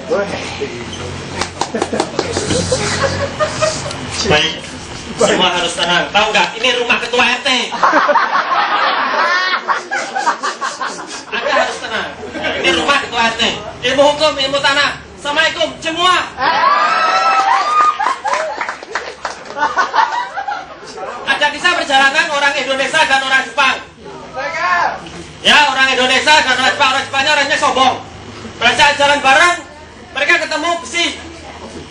Baik, semua harus tenang. Tahu nggak? Ini rumah ketua RT. Anda harus tenang. Ini rumah ketua RT. Ilmu hukum, ilmu tanah. Assalamualaikum semua. Ada kisah perjalanan orang Indonesia dan orang Jepang. Ya, orang Indonesia dan orang Jepang. Orang Jepangnya orangnya sombong. Berasa jalan bareng, mereka ketemu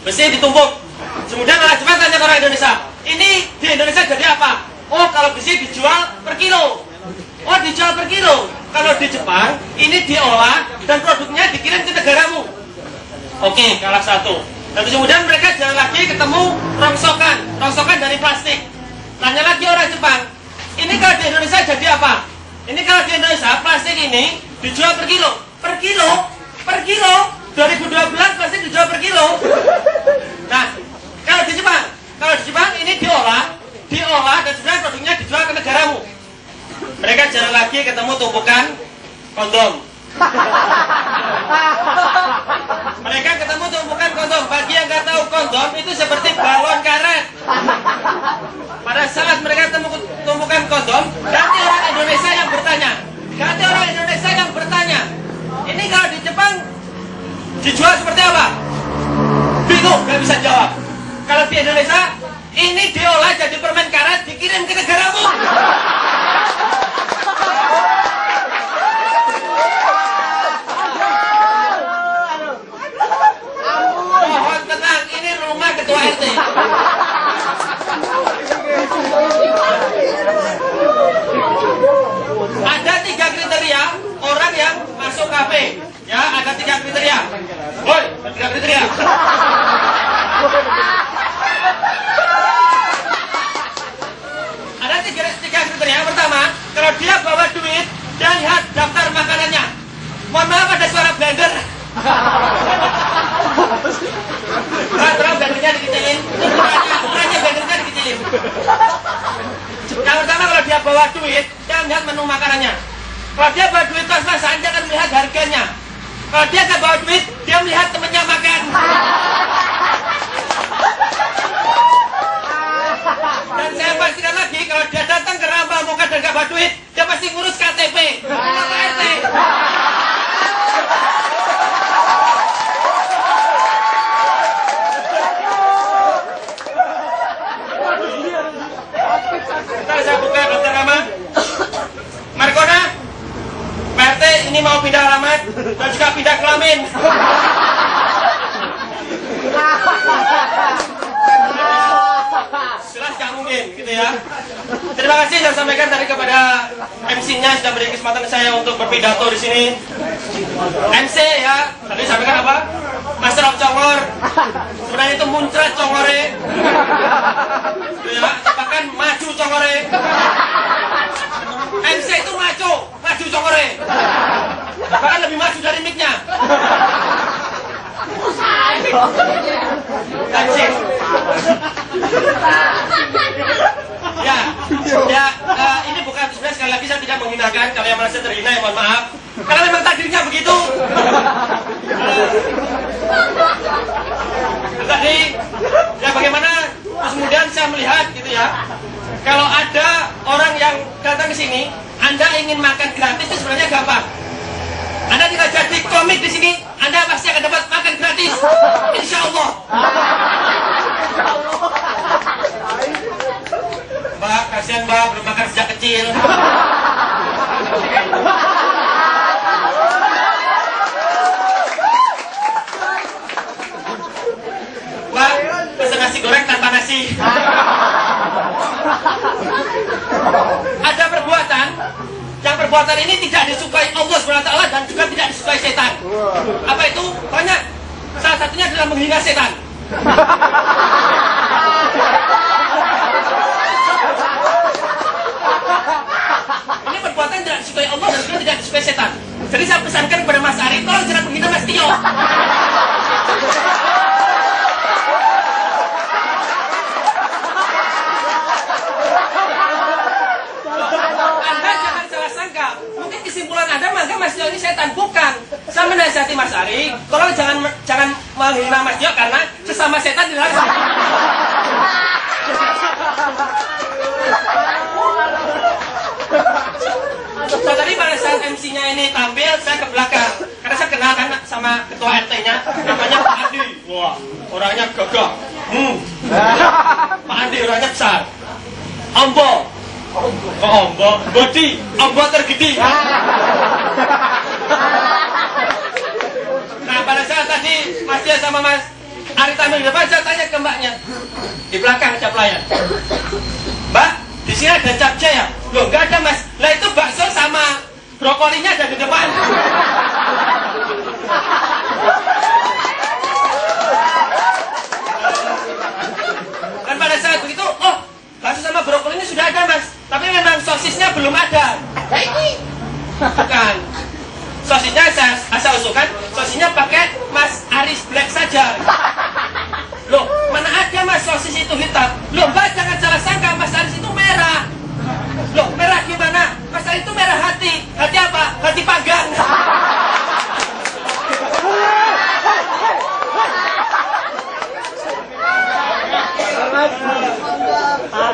besi ditumpuk. Kemudian orang Jepang tanya ke orang Indonesia, ini di Indonesia jadi apa? Oh, kalau besi dijual per kilo. Oh, dijual per kilo. Kalau di Jepang, ini diolah dan produknya dikirim ke negaramu. Oke, kalah satu. Dan kemudian mereka jalan lagi ketemu rongsokan dari plastik. Tanya lagi orang Jepang, ini kalau di Indonesia jadi apa? Ini kalau di Indonesia plastik ini dijual per kilo. Per kilo. 2012 plastik dijual per kilo. Nah, kalau di Jepang ini diolah dan sebenarnya produknya dijual ke negaramu. Mereka jalan lagi ketemu tumpukan kondom. Mereka ketemu tumpukan kondom. Bagi yang nggak tahu, kondom itu seperti balon karet. Pada saat mereka ketemu tumpukan kondom, ganti orang Indonesia yang bertanya, ini kalau di Jepang dijual seperti apa? Bingung, nggak bisa jawab. Kalau di Indonesia, ini diolah jadi permen karet, dikirim ke negaramu. Mohon tenang, ini rumah ketua RT. Ada 3 kriteria orang yang masuk kafe. Ya, ada 3 kriteria. Woi, 3 kriteria. Ada tiga kriteria. Yang pertama, kalau dia bawa duit, dia lihat daftar makanannya. Mohon maaf, ada suara blender. Terus blendernya dikecilin. Ukurannya blendernya dikecilin. Yang pertama, kalau dia bawa duit, dia lihat menu makanannya. Kalau dia bawa duit pas-pasan, dia akan melihat harganya. Kalau dia nggak bawa duit, dia melihat temennya makan. Dan saya pastikan lagi, kalau dia datang ke Rambah Muka dan nggak bawa duit, dia pasti ngurus KTP. Rumah Pak RT. Ntar saya buka daftar nama. Markona, Pak RT ini mau pindah alamat dan juga pindah kelamin. Jelas gak mungkin, gitu ya. Terima kasih saya sampaikan tadi kepada MC-nya sudah beri kesempatan saya untuk berpidato di sini. MC ya, tadi sampaikan apa? Master of Congor. Sebenarnya itu muncrat Congore. Gitu ya, bahkan maju Congore. MC itu maju Congore. Bahkan lebih maju dari mic-nya. Ini bukan sebenarnya, sekali lagi saya tidak menghinakan. Kalau yang merasa terhina ya mohon maaf. Karena memang takdirnya begitu. Tadi ya bagaimana terus kemudian saya melihat gitu ya. Kalau ada orang yang datang ke sini, Anda ingin makan gratis itu sebenarnya gampang. Anda tidak jadi komik di sini, Anda pasti akan dapat makan gratis. Insya Allah. Mbak, kasihan Mbak, belum makan sejak kecil. Mbak, pesan nasi goreng tanpa nasi. Ada perbuatan ini tidak disukai Allah SWT dan juga tidak disukai setan. Apa itu? Banyak. Salah satunya adalah menghina setan. Ini perbuatan tidak disukai Allah dan juga tidak disukai setan. Jadi saya pesankan kepada Mas Ari, tolong jangan menghina Mas Tio. Anda jangan salah sangka. Mungkin kesimpulan Anda maka Mas Tio ini setan. Bukan. Saya nasihati Mas Ari, tolong jangan menghina Mas Dio karena sesama setan di neraka. So, tadi pada saat MC-nya ini tampil, saya ke belakang karena saya kenal kan sama ketua RT-nya, namanya Pak Andi. Wah, orangnya gagah. Pak Andi orangnya besar. Ombo. Kok ombo? Bodi, ombo tergede. Nah, pada saat tadi Mas Dia sama Mas Ari tampil di depan, saya tanya ke mbaknya. Di belakang ada pelayan. Mbak, di sini ada capcay ya? Loh, nggak ada Mas. Lah itu bakso sama brokolinya ada di depan. Dan pada saat begitu, oh, bakso sama brokolinya sudah ada Mas. Tapi memang sosisnya belum ada. Nah ini bukan. Sosisnya saya usulkan, sosisnya pakai Mas Aris Black saja. Loh, mana ada Mas sosis itu hitam? Loh, Mbak jangan salah sangka, Mas Aris itu merah. Loh, merah gimana? Mas Aris itu merah hati. Hati apa? Hati panggang.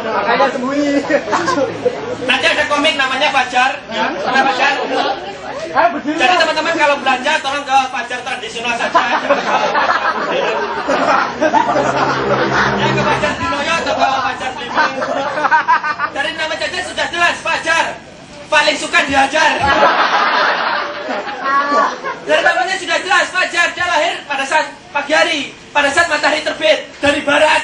Makanya sembunyi. Nanti ada komik namanya Fajar, ya. Nama Fajar. Jadi teman-teman kalau belanja tolong ke Fajar tradisional saja. Ya ke Fajar Dinoyo atau ke Fajar Slimming. Dari nama jajan sudah jelas Fajar. Paling suka dihajar. Dari namanya sudah jelas Fajar. Dia lahir pada saat pagi hari, pada saat matahari terbit dari barat.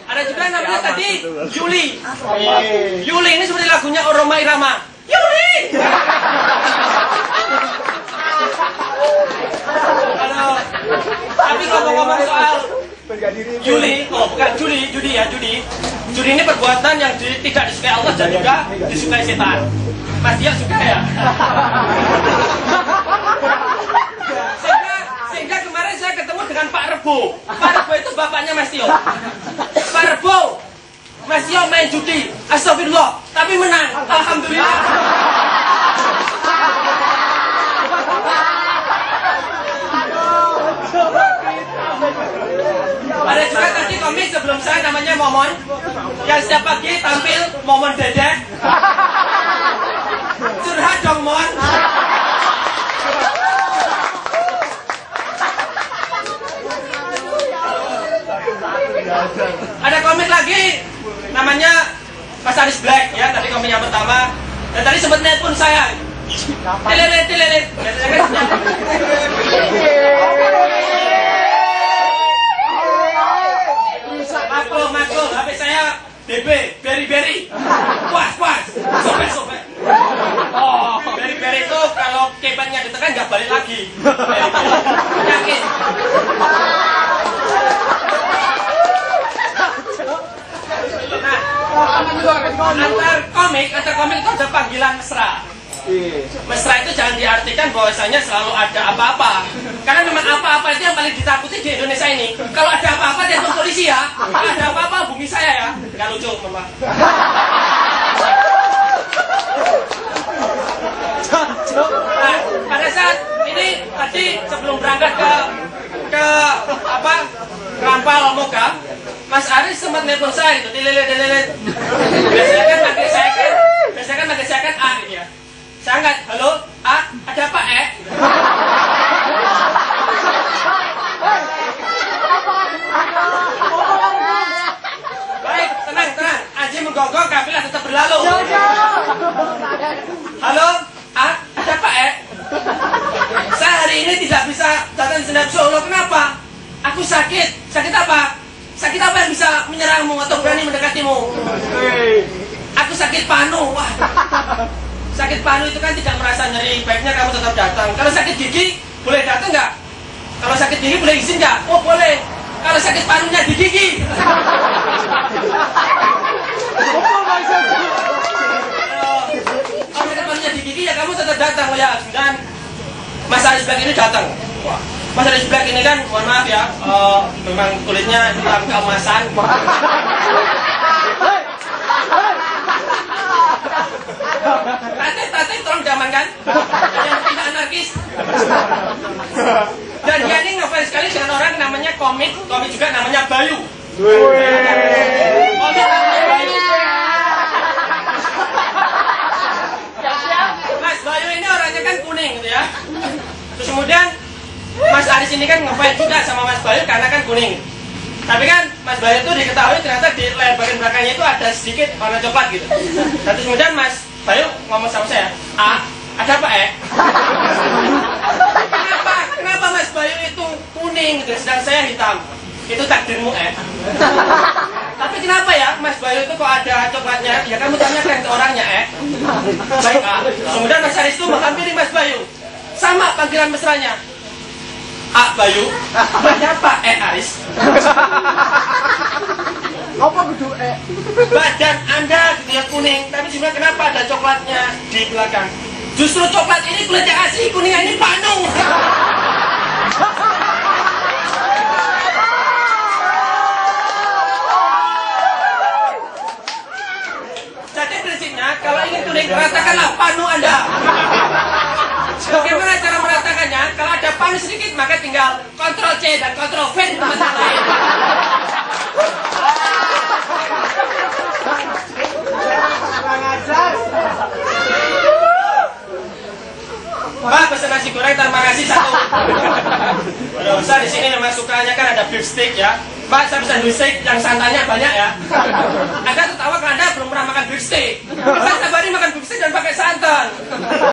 Ada juga namanya tadi Yuli. Yuli ini seperti lagunya Roma Irama. Yuli. Tapi ngomong-ngomong soal Yuli, oh bukan Judi ya, Judi ini perbuatan yang tidak disukai Allah dan juga disukai setan. Mas Dia suka ya. Sehingga kemarin saya ketemu dengan Pak Rebo. Pak Rebo itu bapaknya Mas Tio. Pak Rebo, Mas Tio main judi, astagfirullah, tapi menang, alhamdulillah. Ada juga tadi komik sebelum saya namanya Momon, yang setiap pagi tampil Momon Dedek. Curhat dong Mon. Ada komik lagi namanya Mas Aris Black ya, tadi komik yang pertama. Dan tadi sempat nelpon saya. Telelet. Makul, HP saya BB, beri. Puas, sobek. Oh, beri itu kalau keypadnya ditekan nggak balik lagi. Yakin. Nah, antar komik itu ada panggilan mesra. Mesra itu jangan diartikan bahwasanya selalu ada apa-apa. Karena memang apa-apa itu yang paling ditakuti di Indonesia ini. Kalau ada apa-apa dia tuh polisi ya. Kalau ada apa-apa hubungi saya ya. Gak lucu, Mama. Nah, pada saat ini tadi sebelum berangkat ke Rampal Moga, Mas Aris sempat nelpon saya itu, dilelet. Biasanya kan manggil saya kan A ini ya. Saya angkat, halo, A, ada apa Baik, tenang. Aji menggonggong, kafilah tetap berlalu. Halo, A, ada apa Saya hari ini tidak bisa datang ke Solo, kenapa? Aku sakit. Sakit apa? Sakit apa yang bisa menyerangmu atau berani mendekatimu? Aku sakit panu. Wah. Sakit panu itu kan tidak merasa nyeri, baiknya kamu tetap datang. Kalau sakit gigi, boleh datang nggak? Kalau sakit gigi boleh izin nggak? Oh boleh. Kalau sakit panunya di gigi. Kalau sakit panunya di gigi ya kamu tetap datang ya. Dan Mas Aris Black ini datang. Mas Aris Black ini kan, mohon maaf ya, memang kulitnya hitam keemasan. Tate tolong diamankan. Yang tidak anarkis. Dan dia ini ngefans sekali dengan orang namanya komik juga namanya Bayu. Komik namanya Bayu. Mas Bayu ini orangnya kan kuning gitu ya. Terus kemudian Mas Aris ini kan ngefans juga sama Mas Bayu karena kan kuning. Tapi kan Mas Bayu itu diketahui ternyata di layar bagian belakangnya itu ada sedikit warna coklat gitu. Dan terus kemudian Mas Bayu ngomong sama saya, ada apa Kenapa Mas Bayu itu kuning sedang saya hitam? Itu takdirmu Tapi kenapa ya Mas Bayu itu kok ada coklatnya? Ya kamu tanyakan ke orangnya Baik Kemudian Mas Aris itu menghampiri Mas Bayu. Sama panggilan mesranya. Bayu, siapa Aris? Apa kudu Badan Anda gitu ya kuning, tapi sebenarnya kenapa ada coklatnya di belakang? Justru coklat ini kulitnya asli, kuningnya ini panung. Jadi prinsipnya kalau ingin kuning, ratakanlah panu Anda. Bagaimana cara meratakannya? Kalau ada panu sedikit, maka tinggal Ctrl C dan Ctrl V di tempat yang lain. Pak, pesan nasi goreng, terima kasih satu. Udah usah di sini memang sukanya kan ada beef steak ya. Pak, saya pesan beef steak yang santannya banyak ya. Anda tertawa karena Anda belum pernah makan beef steak. Kita setiap hari makan beef steak dan pakai santan.